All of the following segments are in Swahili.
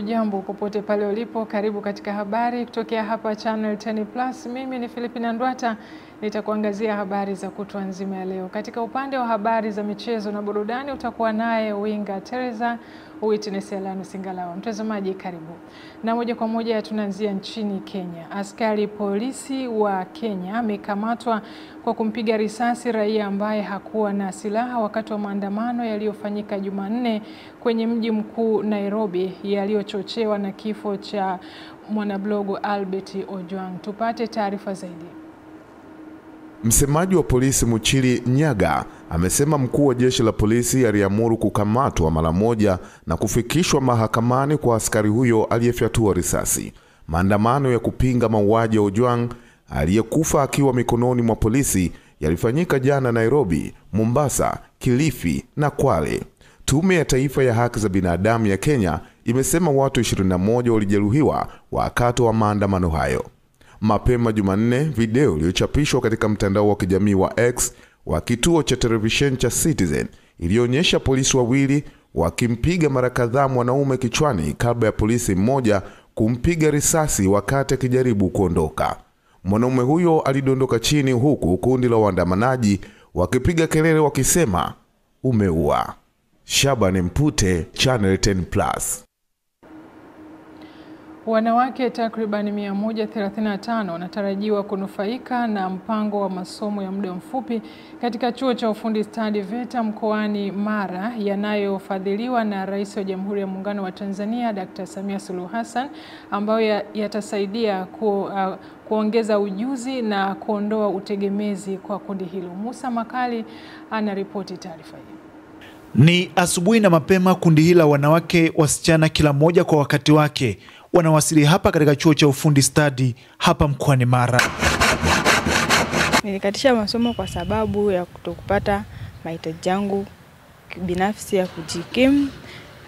hujambo popote pale ulipo, karibu katika habari kutokea hapa Channel 10 Plus. Mimi ni Philipina Ndwata, nitakuangazia habari za kutwa nzima ya leo. Katika upande wa habari za michezo na burudani utakuwa naye winga Teresa Witness Elano Singalawa. Mtazamaji karibu. Na moja kwa moja tunaanzia nchini Kenya. Askari polisi wa Kenya amekamatwa kwa kumpiga risasi raia ambaye hakuwa na silaha wakati wa maandamano yaliyofanyika Jumanne kwenye mji mkuu Nairobi, yaliyochochewa na kifo cha mwanablogu Albert Ojwang. Tupate taarifa zaidi. Msemaji wa polisi Muchiri Nyaga amesema mkuu wa jeshi la polisi aliamuru kukamatwa mara moja na kufikishwa mahakamani kwa askari huyo aliyefyatua risasi. Maandamano ya kupinga mauaji ya Ojwang aliyekufa akiwa mikononi mwa polisi yalifanyika jana Nairobi, Mombasa, Kilifi na Kwale. Tume ya Taifa ya Haki za Binadamu ya Kenya imesema watu 21 walijeruhiwa wakati wa maandamano hayo. Mapema Jumanne, video iliyochapishwa katika mtandao wa kijamii wa X wa kituo cha televisheni cha Citizen ilionyesha polisi wawili wakimpiga mara kadhaa mwanaume kichwani kabla ya polisi mmoja kumpiga risasi wakati akijaribu kuondoka. Mwanaume huyo alidondoka chini huku kundi la waandamanaji wakipiga kelele wakisema umeua. Shabani Mpute, Channel 10 Plus. Wanawake takriban 135 wanatarajiwa kunufaika na mpango wa masomo ya muda mfupi katika chuo cha ufundi stadi VETA mkoani Mara, yanayofadhiliwa na Rais wa Jamhuri ya Muungano wa Tanzania Dr. Samia Suluhu Hassan, ambayo yatasaidia kuongeza ujuzi na kuondoa utegemezi kwa kundi hilo. Musa Makali anaripoti taarifa hii. Ni asubuhi na mapema, kundi hili la wanawake wasichana kila moja kwa wakati wake wanawasili hapa katika chuo cha ufundi stadi hapa mkoani Mara. Nilikatisha masomo kwa sababu ya kutokupata mahitaji yangu binafsi ya kujikimu.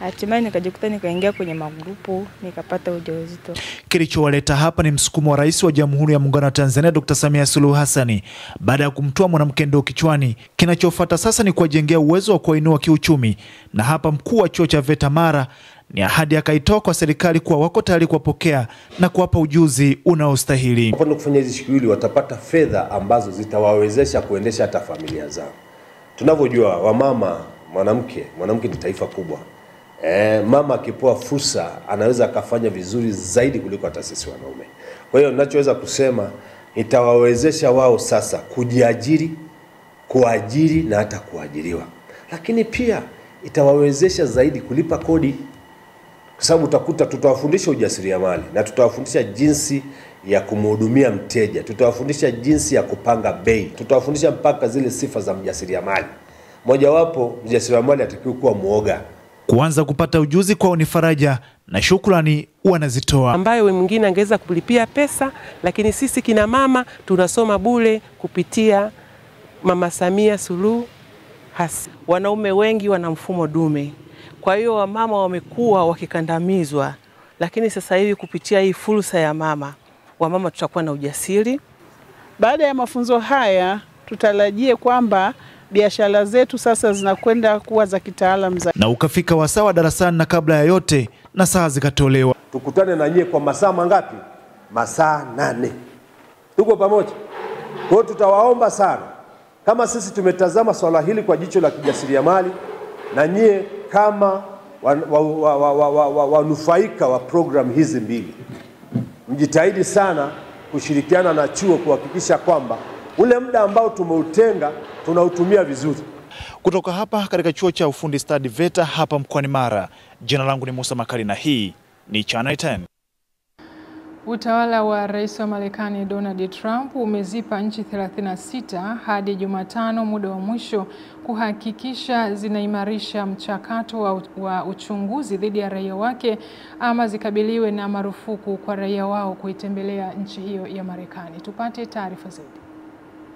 Hatimaye nikajikuta nikaingia kwenye magrupu, nikapata ujauzito. Kilichowaleta hapa ni msukumo wa Rais wa Jamhuri ya Muungano wa Tanzania Dr. Samia Suluhu Hassan baada ya kumtoa mwanamke ndoo kichwani. Kinachofuata sasa ni kuwajengea uwezo wa kuinua kiuchumi, na hapa mkuu wa chuo cha VETA Mara ni ahadi akaitoa kwa serikali kuwa wako tayari kuwapokea na kuwapa ujuzi unaostahili. Kwa kufanya hizi shughuli watapata fedha ambazo zitawawezesha kuendesha hata familia zao. Tunavyojua wamama, mwanamke ni taifa kubwa. Mama akipewa fursa anaweza akafanya vizuri zaidi kuliko hata sisi wanaume. Kwa hiyo ninachoweza kusema itawawezesha wao sasa kujiajiri, kuajiri na hata kuajiriwa. Lakini pia itawawezesha zaidi kulipa kodi. Kwa sababu utakuta tutawafundisha ujasiriamali na tutawafundisha jinsi ya kumhudumia mteja, tutawafundisha jinsi ya kupanga bei, tutawafundisha mpaka zile sifa za mjasiriamali. Mojawapo, mjasiriamali atakiwa kuwa muoga. Kuanza kupata ujuzi kwao ni faraja na shukrani wanazitoa, ambayo mwingine angeweza kulipia pesa, lakini sisi kina mama tunasoma bure kupitia Mama Samia Suluhu Hassan. Wanaume wengi wana mfumo dume, kwa hiyo wamama wamekuwa wakikandamizwa, lakini sasa hivi kupitia hii fursa ya mama, wamama tutakuwa na ujasiri. Baada ya mafunzo haya tutarajie kwamba biashara zetu sasa zinakwenda kuwa za kitaalamu zaidi. Na ukafika wasawa darasani, na kabla ya yote na saa zikatolewa. Tukutane na nyie kwa masaa mangapi? Masaa 8. Tuko pamoja. Kwa hiyo tutawaomba sana, kama sisi tumetazama swala hili kwa jicho la kijasiriamali, na nyie kama wanufaika wa program hizi mbili, mjitahidi sana kushirikiana na chuo kuhakikisha kwamba ule muda ambao tumeutenga tunautumia vizuri. Kutoka hapa katika chuo cha ufundi stadi VETA hapa mkoani Mara, jina langu ni Musa Makali na hii ni Channel 10. Utawala wa Rais wa Marekani Donald Trump umezipa nchi 36 hadi Jumatano muda wa mwisho kuhakikisha zinaimarisha mchakato wa uchunguzi dhidi ya raia wake, ama zikabiliwe na marufuku kwa raia wao kuitembelea nchi hiyo ya Marekani. Tupate taarifa zaidi.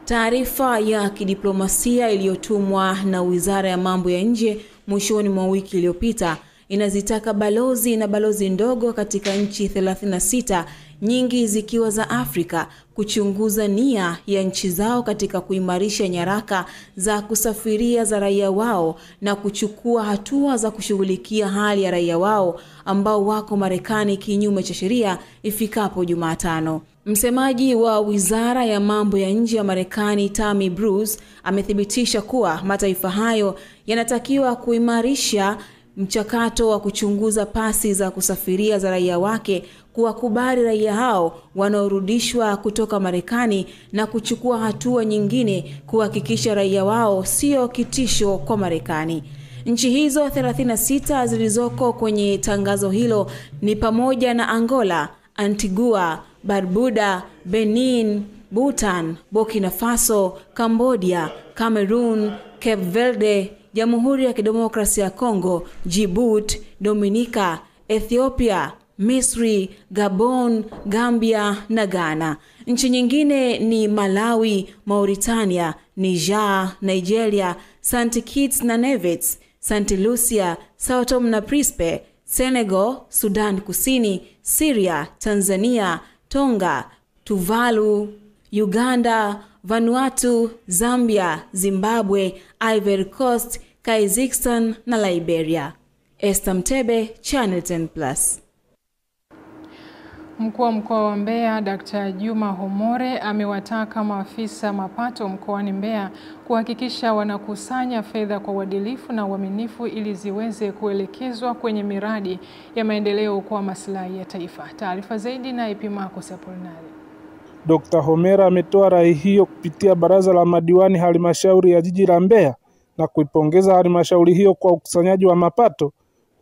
Taarifa ya kidiplomasia iliyotumwa na Wizara ya Mambo ya Nje mwishoni mwa wiki iliyopita inazitaka balozi na balozi ndogo katika nchi 36 nyingi zikiwa za Afrika, kuchunguza nia ya nchi zao katika kuimarisha nyaraka za kusafiria za raia wao na kuchukua hatua za kushughulikia hali ya raia wao ambao wako Marekani kinyume cha sheria ifikapo Jumatano. Msemaji wa Wizara ya Mambo ya Nje ya Marekani Tammy Bruce amethibitisha kuwa mataifa hayo yanatakiwa kuimarisha mchakato wa kuchunguza pasi za kusafiria za raia wake, kuwakubali raia hao wanaorudishwa kutoka Marekani na kuchukua hatua nyingine kuhakikisha raia wao sio kitisho kwa Marekani. Nchi hizo 36 zilizoko kwenye tangazo hilo ni pamoja na Angola, Antigua, Barbuda, Benin, Bhutan, Burkina Faso, Cambodia, Cameroon, Cape Verde, Jamhuri ya Kidemokrasia ya Kongo, Djibouti, Dominica, Ethiopia, Misri, Gabon, Gambia na Ghana. Nchi nyingine ni Malawi, Mauritania, Niger, Nigeria, St. Kitts na Nevis, St. Lucia, Sao Tome na Principe, Senegal, Sudan Kusini, Syria, Tanzania, Tonga, Tuvalu, Uganda, Vanuatu, Zambia, Zimbabwe, Ivory Coast, Kazakhstan na Liberia. Esther Mtebe, Channel 10+. Mkuu wa mkoa wa Mbeya Dr. Juma Homore amewataka maafisa mapato mkoani Mbeya kuhakikisha wanakusanya fedha kwa uadilifu na uaminifu ili ziweze kuelekezwa kwenye miradi ya maendeleo kwa maslahi ya taifa. Taarifa zaidi na Epimako Sapolnari. Dr. Homera ametoa rai hiyo kupitia baraza la madiwani halmashauri ya jiji la Mbeya na kuipongeza halmashauri hiyo kwa ukusanyaji wa mapato,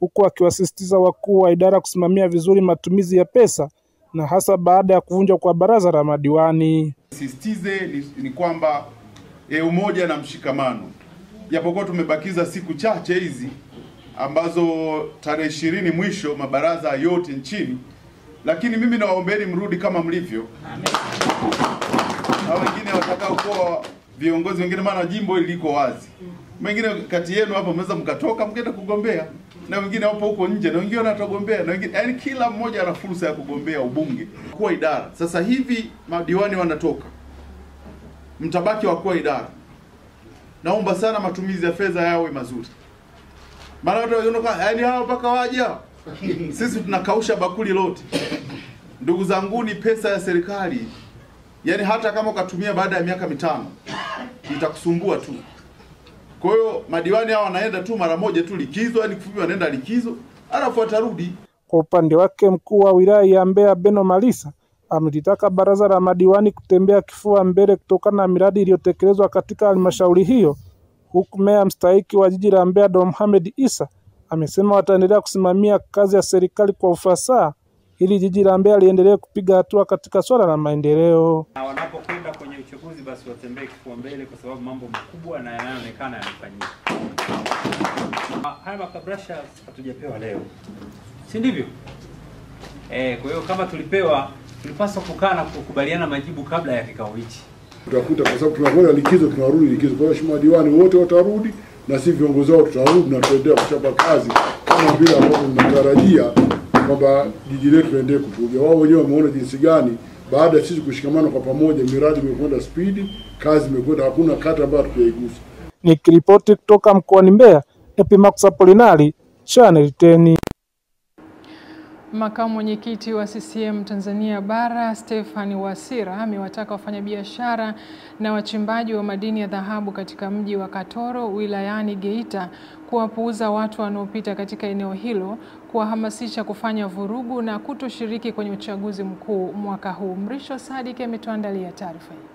huku akiwasisitiza wakuu wa idara kusimamia vizuri matumizi ya pesa na hasa baada ya kuvunjwa kwa baraza la madiwani. Sisitize ni kwamba umoja na mshikamano. Japokuwa tumebakiza siku chache hizi ambazo tarehe 20 mwisho mabaraza yote nchini, lakini mimi nawaombeeni mrudi kama mlivyo. Amen. Na wengine watakao kuwa viongozi wengine, maana jimbo hili liko wazi. Wengine kati yenu hapa mnaweza mkatoka mkaenda kugombea, na wengine hapo huko nje, na wengine watagombea, na wengine, yani kila mmoja ana fursa ya kugombea ubunge. Kwa idara sasa hivi madiwani wanatoka, mtabaki wa kwa idara. Naomba sana matumizi ya fedha yawe mazuri. Maana watu wanaona yani hao mpaka waje. Sisi tunakausha bakuli lote. Ndugu zangu, ni pesa ya serikali. Yani hata kama ukatumia baada ya miaka 5 itakusumbua tu. Kwa hiyo madiwani hao wanaenda tu mara moja tu likizo, yani kifupi wanaenda likizo, alafu atarudi. Kwa upande wake mkuu wa wilaya ya Mbeya Beno Malisa amelitaka baraza la madiwani kutembea kifua mbele kutokana na miradi iliyotekelezwa katika halmashauri hiyo, huku meya mstahiki wa jiji la Mbeya Dr. Mohamed Isa amesema wataendelea kusimamia kazi ya serikali kwa ufasaha ili jiji la Mbeya liendelee kupiga hatua katika swala la maendeleo. Na wanapokwenda kwenye uchaguzi basi watembee kifua mbele kwa sababu mambo makubwa na yanayoonekana yanafanyika. Haya makabrasha hatujapewa leo, si ndivyo? Kwa hiyo kama tulipewa, tulipaswa kukaa na kukubaliana majibu kabla ya kikao hichi. Tutakuta kwa sababu tunakwenda likizo, tunarudi likizo. Kwa hiyo madiwani wote watarudi na si viongozi wao tutarudi na tuendelea kuchapa kazi kama vile ambavyo tunatarajia kwamba jiji letu liendelee kutulia. Wao wenyewe wameona jinsi gani baada ya sisi kushikamana kwa pamoja miradi imekwenda speed, kazi imekwenda, hakuna kata ambayo tujaigusa. Nikiripoti kutoka mkoani Mbeya, Epimako Sapolnari, Channel 10. Makamu mwenyekiti wa CCM Tanzania Bara Stefani Wasira amewataka wafanyabiashara na wachimbaji wa madini ya dhahabu katika mji wa Katoro wilayani Geita kuwapuuza watu wanaopita katika eneo hilo, kuwahamasisha kufanya vurugu na kutoshiriki kwenye uchaguzi mkuu mwaka huu. Mrisho Sadiki ametuandalia taarifa hii.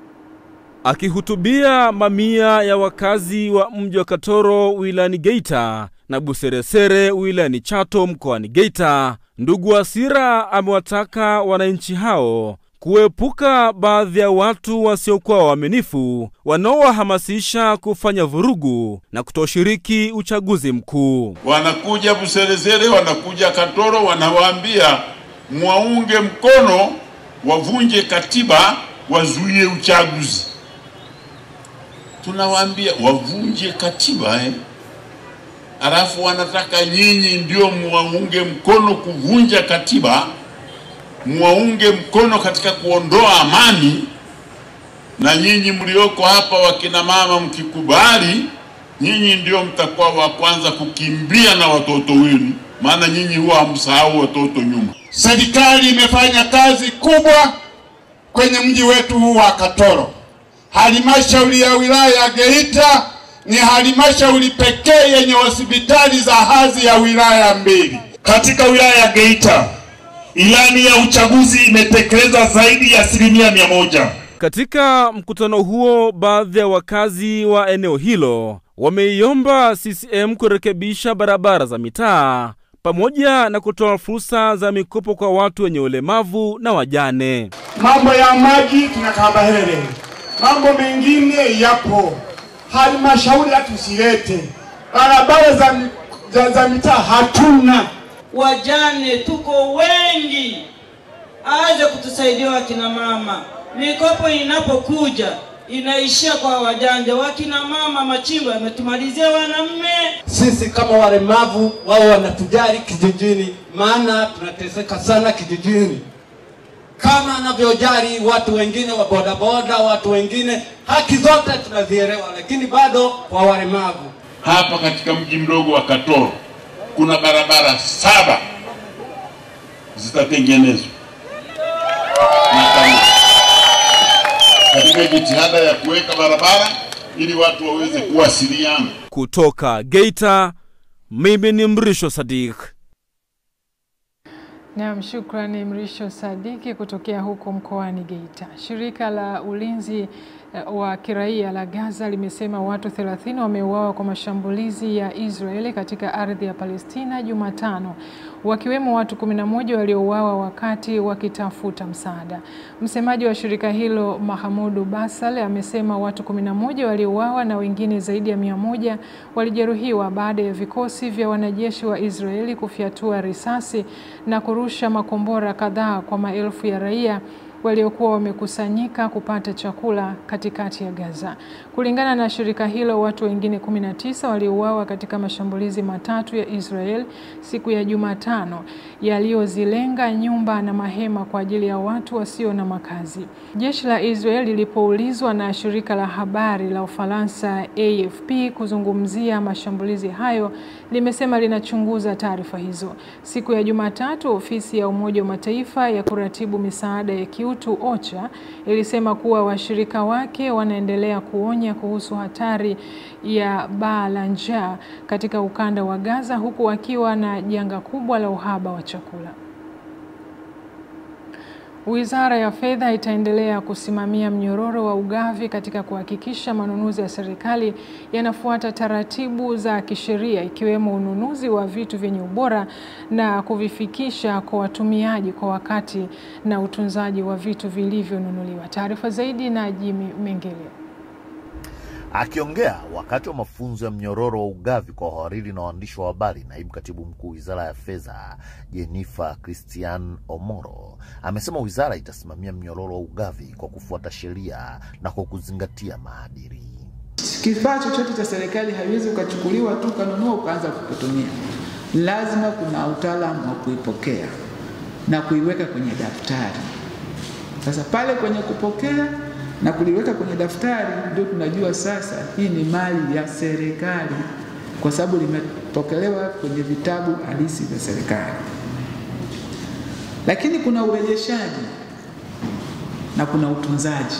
Akihutubia mamia ya wakazi wa mji wa Katoro wilayani Geita na Buseresere wilayani Chato mkoani Geita, ndugu Wasira amewataka wananchi hao kuepuka baadhi ya watu wasiokuwa waaminifu wanaowahamasisha kufanya vurugu na kutoshiriki uchaguzi mkuu. Wanakuja Buseresere, wanakuja Katoro, wanawaambia muwaunge mkono, wavunje katiba, wazuie uchaguzi. Tunawaambia wavunje katiba alafu wanataka nyinyi ndio muwaunge mkono kuvunja katiba mwaunge mkono katika kuondoa amani, na nyinyi mlioko hapa wakina mama mkikubali, nyinyi ndio mtakuwa wa kwanza kukimbia na watoto wenu, maana nyinyi huwa hamsahau watoto nyuma. Serikali imefanya kazi kubwa kwenye mji wetu huu wa Katoro. Halmashauri ya wilaya ya Geita ni halmashauri pekee yenye hospitali za hadhi ya wilaya 2. Katika wilaya ya Geita, ilani ya uchaguzi imetekelezwa zaidi ya 100%. Katika mkutano huo, baadhi ya wakazi wa eneo hilo wameiomba CCM kurekebisha barabara za mitaa pamoja na kutoa fursa za mikopo kwa watu wenye ulemavu na wajane. Mambo ya maji tunakabahere, mambo mengine yapo. Halmashauri atusilete barabara za mitaa, hatuna. Wajane tuko wengi, aje kutusaidia wakina mama. Mikopo inapokuja inaishia kwa wajanja. Wakina mama machimbo yametumalizia wanamme. Sisi kama walemavu wao wanatujali kijijini, maana tunateseka sana kijijini. Kama anavyojali watu wengine wa bodaboda, watu wengine, haki zote tunazielewa, lakini bado kwa walemavu. Hapa katika mji mdogo wa Katoro kuna barabara 7 zitatengenezwa katika jitihada ya kuweka barabara ili watu waweze kuwasiliana. Kutoka Geita, mimi ni Mrisho Sadik. Naam, shukrani Mrisho Sadiki kutokea huko mkoani Geita. Shirika la ulinzi wa kiraia la Gaza limesema watu 30 wameuawa kwa mashambulizi ya Israeli katika ardhi ya Palestina Jumatano, wakiwemo watu 11 waliouawa wakati wakitafuta msaada. Msemaji wa shirika hilo Mahamudu Basal amesema watu 11 waliouawa na wengine zaidi ya 100 walijeruhiwa baada ya vikosi vya wanajeshi wa Israeli kufyatua risasi na kurusha makombora kadhaa kwa maelfu ya raia waliokuwa wamekusanyika kupata chakula katikati ya Gaza. Kulingana na shirika hilo, watu wengine 19 waliuawa katika mashambulizi matatu ya Israel siku ya Jumatano yaliyozilenga nyumba na mahema kwa ajili ya watu wasio na makazi. Jeshi la Israel lilipoulizwa na shirika la habari la Ufaransa AFP kuzungumzia mashambulizi hayo, limesema linachunguza taarifa hizo. Siku ya Jumatatu, ofisi ya Umoja wa Mataifa ya kuratibu misaada ya kiutu OCHA ilisema kuwa washirika wake wanaendelea kuonya kuhusu hatari ya baa la njaa katika ukanda wa Gaza, huku wakiwa na janga kubwa la uhaba wa chakula. Wizara ya Fedha itaendelea kusimamia mnyororo wa ugavi katika kuhakikisha manunuzi ya serikali yanafuata taratibu za kisheria, ikiwemo ununuzi wa vitu vyenye ubora na kuvifikisha kwa watumiaji kwa wakati na utunzaji wa vitu vilivyonunuliwa. Taarifa zaidi na Jimmy Mengele. Akiongea wakati wa mafunzo ya mnyororo wa ugavi kwa wahariri na waandishi wa habari, naibu katibu mkuu Wizara ya Fedha Jennifer Christian Omoro amesema wizara itasimamia mnyororo wa ugavi kwa kufuata sheria na kwa kuzingatia maadili. Kifaa chochote cha serikali haiwezi ukachukuliwa tu kanunua ukaanza kukutumia. Lazima kuna utaalamu wa kuipokea na kuiweka kwenye daftari. Sasa pale kwenye kupokea na kuliweka kwenye daftari ndio tunajua sasa hii ni mali ya serikali, kwa sababu limepokelewa kwenye vitabu halisi vya serikali. Lakini kuna urejeshaji na kuna utunzaji.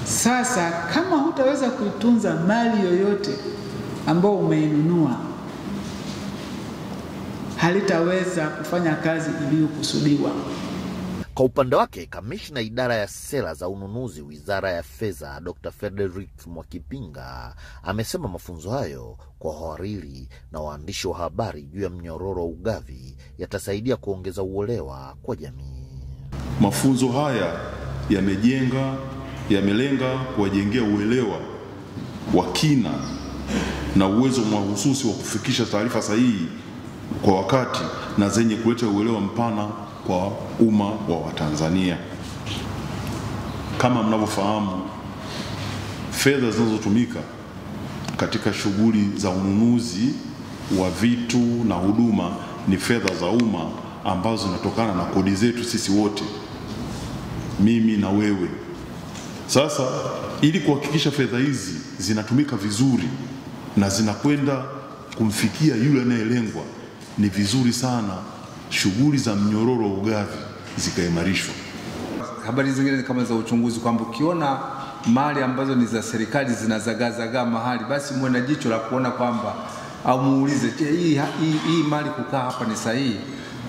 Sasa kama hutaweza kuitunza mali yoyote ambayo umeinunua, halitaweza kufanya kazi iliyokusudiwa. Kwa upande wake, kamishna idara ya sera za ununuzi Wizara ya Fedha Dr. Frederick Mwakipinga amesema mafunzo hayo kwa wahariri na waandishi wa habari juu ya mnyororo wa ugavi yatasaidia kuongeza uelewa kwa jamii. Mafunzo haya yamelenga kuwajengea uelewa wa kina na uwezo mahususi wa kufikisha taarifa sahihi kwa wakati na zenye kuleta uelewa mpana kwa umma wa Watanzania. Kama mnavyofahamu, fedha zinazotumika katika shughuli za ununuzi wa vitu na huduma ni fedha za umma ambazo zinatokana na kodi zetu sisi wote, mimi na wewe. Sasa ili kuhakikisha fedha hizi zinatumika vizuri na zinakwenda kumfikia yule anayelengwa, ni vizuri sana shughuli za mnyororo wa ugavi zikaimarishwa. Habari zingine kama za uchunguzi, kwamba ukiona mali ambazo ni za serikali zinazagazaga mahali, basi muwe na jicho la kuona kwamba, au muulize, je, hii mali kukaa hapa ni sahihi?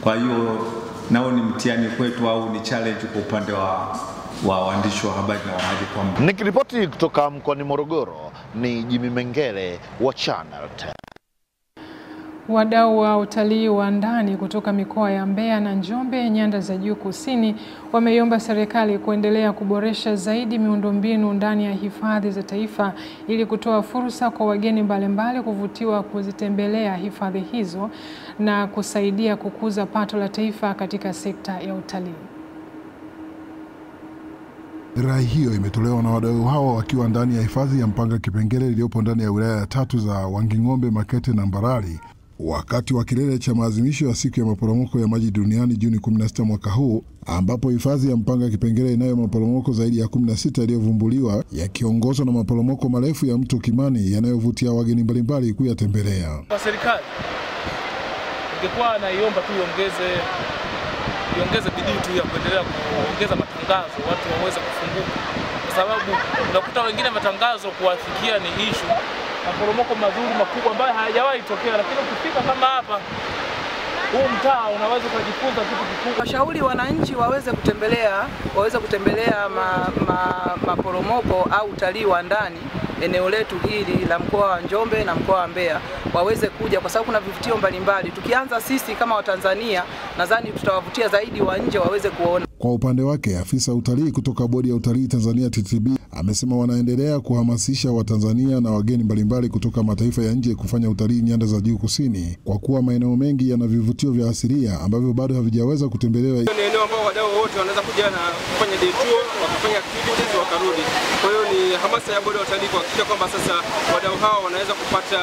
Kwa hiyo nao ni mtihani kwetu au ni challenge kwa upande wa waandishi wa habari na wanaji kwamba. Nikiripoti kutoka mkoani Morogoro ni Jimmy Mengele wa Channel 10. Wadau wa utalii wa ndani kutoka mikoa ya Mbeya na Njombe, nyanda za juu kusini, wameiomba serikali kuendelea kuboresha zaidi miundombinu ndani ya hifadhi za taifa ili kutoa fursa kwa wageni mbalimbali kuvutiwa kuzitembelea hifadhi hizo na kusaidia kukuza pato la taifa katika sekta ya utalii. Rai hiyo imetolewa na wadau hao wakiwa ndani ya hifadhi ya Mpanga Kipengere iliyopo ndani ya wilaya 3 za Wanging'ombe, Makete na Mbarali wakati wa kilele cha maadhimisho ya siku ya maporomoko ya maji duniani Juni 16 mwaka huu, ambapo hifadhi ya Mpanga Kipengere inayo maporomoko zaidi ya 16 yaliyovumbuliwa yakiongozwa na maporomoko marefu ya mto Kimani yanayovutia wageni mbalimbali kuyatembelea. Kwa serikali ingekuwa naiomba tu iongeze bidii tu ya kuendelea kuongeza matangazo, watu waweze kufunguka, kwa sababu unakuta wengine matangazo kuwafikia ni issue, maporomoko mazuri makubwa ambayo hayajawahi tokea, lakini ukifika kama hapa huu mtaa unaweza kujifunza kitu kikubwa. Washauri wananchi waweze kutembelea maporomoko au utalii wa ndani eneo letu hili la mkoa wa Njombe na mkoa wa Mbeya, waweze kuja kwa sababu kuna vivutio mbalimbali. Tukianza sisi kama Watanzania, nadhani tutawavutia zaidi wa nje waweze kuona. Kwa upande wake, afisa utalii kutoka Bodi ya Utalii Tanzania TTB amesema wanaendelea kuhamasisha Watanzania na wageni mbalimbali kutoka mataifa ya nje kufanya utalii nyanda za juu kusini, kwa kuwa maeneo mengi yana vivutio vya asilia ambavyo bado havijaweza kutembelewa. Ni eneo ambao wadau wote wanaweza kuja na kufanya day tour, wakafanya activities wakarudi. Kwa hiyo ni hamasa ya Bodi ya Utalii kuhakikisha kwamba sasa wadau hao wanaweza kupata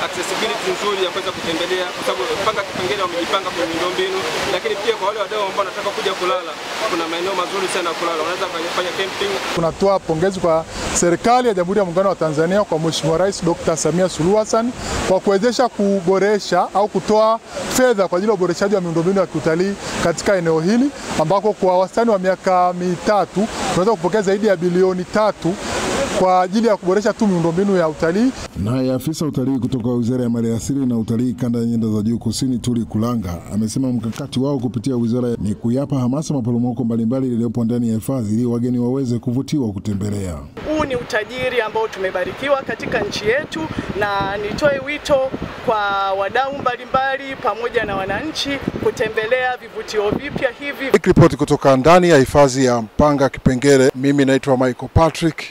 accessibility nzuri ya kuweza kutembelea, kwa sababu Mpanga Kipengere wamejipanga kwenye miundombinu, lakini pia kwa wale wadau ambao wanataka kuja kulala, kuna maeneo mazuri sana kulala, wanaweza kufanya camping. Tunatoa pongezi kwa serikali ya Jamhuri ya Muungano wa Tanzania, kwa Mheshimiwa Rais Dr. Samia Suluhu Hassan kwa kuwezesha kuboresha au kutoa fedha kwa ajili ya uboreshaji wa miundombinu ya kiutalii katika eneo hili, ambako kwa wastani wa miaka mitatu tunaweza kupokea zaidi ya bilioni 3 kwa ajili ya kuboresha tu miundombinu ya utalii. Naye afisa utalii kutoka Wizara ya Maliasili na Utalii kanda ya nyanda za juu kusini Tuli Kulanga amesema mkakati wao kupitia wizara ni kuyapa hamasa maporomoko mbalimbali yaliyopo ndani ya hifadhi ili wageni waweze kuvutiwa kutembelea. Huu ni utajiri ambao tumebarikiwa katika nchi yetu, na nitoe wito kwa wadau mbalimbali pamoja na wananchi kutembelea vivutio vipya hivi. Ripoti kutoka ndani ya hifadhi ya Mpanga Kipengere, mimi naitwa Michael Patrick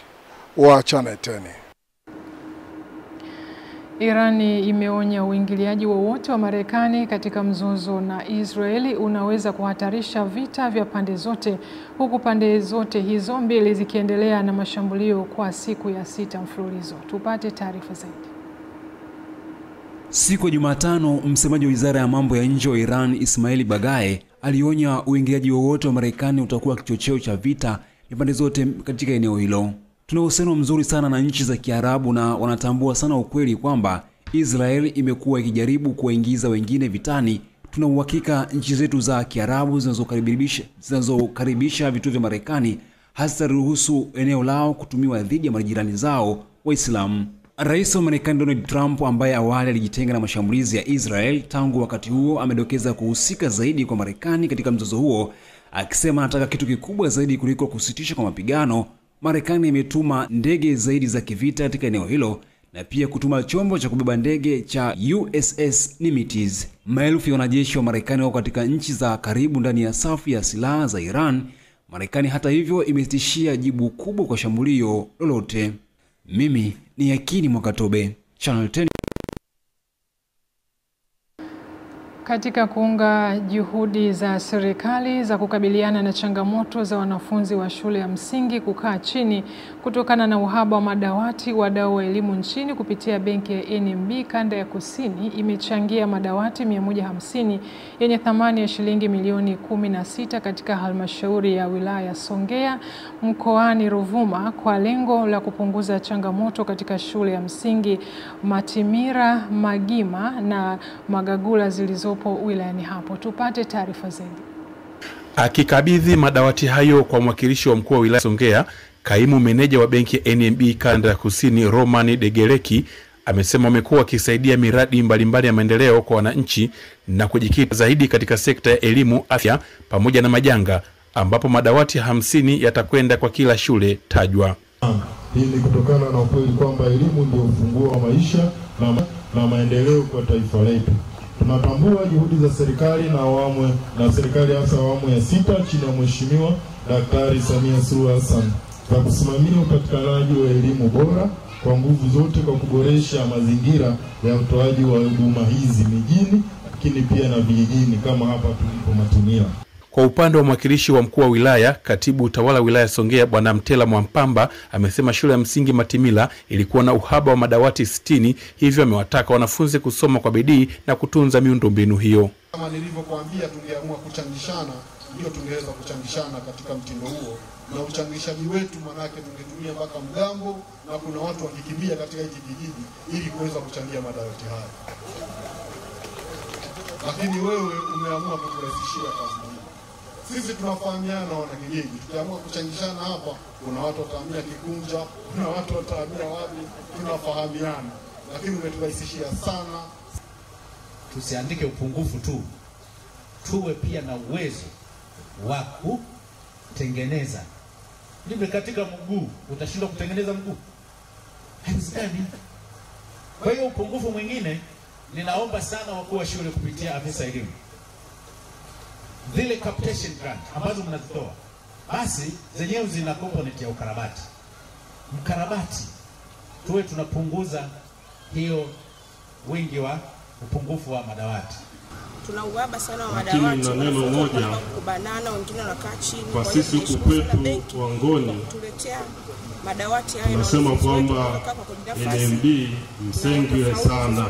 wa Channel 10. Irani imeonya uingiliaji wowote wa Marekani katika mzozo na Israeli unaweza kuhatarisha vita vya pande zote, huku pande zote hizo mbili zikiendelea na mashambulio kwa siku ya 6 mfululizo. Tupate taarifa zaidi. Siku ya Jumatano, msemaji wa Wizara ya Mambo ya Nje wa Iran, Ismail Bagae, alionya uingiliaji wowote wa Marekani utakuwa kichocheo cha vita vya pande zote katika eneo hilo. Tuna uhusiano mzuri sana na nchi za Kiarabu na wanatambua sana ukweli kwamba Israel imekuwa ikijaribu kuwaingiza wengine vitani. Tuna uhakika nchi zetu za Kiarabu zinazokaribisha vituo vya Marekani hazitaruhusu eneo lao kutumiwa dhidi ya majirani zao Waislamu. Rais wa Marekani Donald Trump, ambaye awali alijitenga na mashambulizi ya Israel, tangu wakati huo amedokeza kuhusika zaidi kwa Marekani katika mzozo huo, akisema anataka kitu kikubwa zaidi kuliko kusitisha kwa mapigano. Marekani imetuma ndege zaidi za kivita katika eneo hilo na pia kutuma chombo cha kubeba ndege cha USS Nimitz. Maelfu ya wanajeshi wa Marekani wako katika nchi za karibu ndani ya safu ya silaha za Iran. Marekani hata hivyo imetishia jibu kubwa kwa shambulio lolote. Mimi ni Yakini Mwakatobe, Channel 10. Katika kuunga juhudi za serikali za kukabiliana na changamoto za wanafunzi wa shule ya msingi kukaa chini kutokana na uhaba wa madawati, wadau wa elimu nchini kupitia benki ya NMB Kanda ya Kusini imechangia madawati 150 yenye thamani ya shilingi milioni 16 katika halmashauri ya wilaya ya Songea mkoani Ruvuma kwa lengo la kupunguza changamoto katika shule ya msingi Matimira, Magima na Magagula zilizopo wilayani hapo. Tupate taarifa zaidi. Akikabidhi madawati hayo kwa mwakilishi wa mkuu wa wilaya Songea, kaimu meneja wa benki ya NMB Kanda ya Kusini Roman Degereki amesema wamekuwa wakisaidia miradi mbalimbali ya maendeleo kwa wananchi na kujikita zaidi katika sekta ya elimu, afya pamoja na majanga, ambapo madawati 50 yatakwenda kwa kila shule tajwa. Hii ni kutokana na ukweli kwamba elimu ndio ufunguo wa maisha na maendeleo kwa taifa letu. Tunatambua juhudi za serikali na serikali hasa awamu ya 6 chini ya Mheshimiwa Daktari Samia Suluhu Hassan za kusimamia upatikanaji wa elimu bora kwa nguvu zote kwa kuboresha mazingira ya utoaji wa huduma hizi mijini lakini pia na vijijini kama hapa tulipo Matimira. Kwa upande wa mwakilishi wa mkuu wa wilaya, katibu utawala wilaya Songea Bwana Mtela Mwampamba amesema shule ya msingi Matimila ilikuwa na uhaba wa madawati 60, hivyo amewataka wanafunzi kusoma kwa bidii na kutunza miundombinu hiyo. Kama nilivyokuambia, tungeamua kuchangishana, ndio tungeweza kuchangishana katika mtindo huo, na uchangishaji wetu manake tungetumia mpaka mgambo na kuna watu wakikimbia katika hiki kijiji ili kuweza kuchangia madawati haya. Lakini wewe umeamua kuturahisishia kazi. Sisi tunafahamiana wana kijiji, tukiamua kuchangishana hapa, kuna watu watahamia Kikunja, kuna watu watahamia wapi, tunafahamiana. Lakini umeturahisishia sana. Tusiandike upungufu tu, tuwe pia na uwezo wa kutengeneza. Libe katika mguu, utashindwa kutengeneza mguu? Haiwezekani. Kwa hiyo upungufu mwingine, ninaomba sana wakuu wa shule kupitia afisa elimu, zile capitation grant ambazo mnazitoa, basi zenyewe zina component ya ukarabati. Mkarabati tuwe tunapunguza hiyo wingi wa upungufu wa madawati. Tuna uhaba sana wa madawati. Lakini na neno moja kubanana, wengine wanakaa chini. Kwa sisi huku kwetu Wangoni tuletea madawati haya, nasema kwamba NMB msenge sana.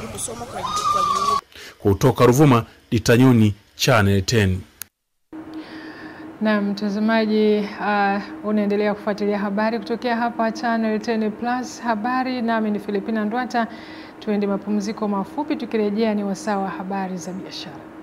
Kutoka Ruvuma, Ditanyoni, Channel 10. Na mtazamaji, unaendelea kufuatilia habari kutokea hapa Channel 10 Plus habari, nami ni Filipina Ndwata. Tuende mapumziko mafupi, tukirejea ni wasaa wa habari za biashara.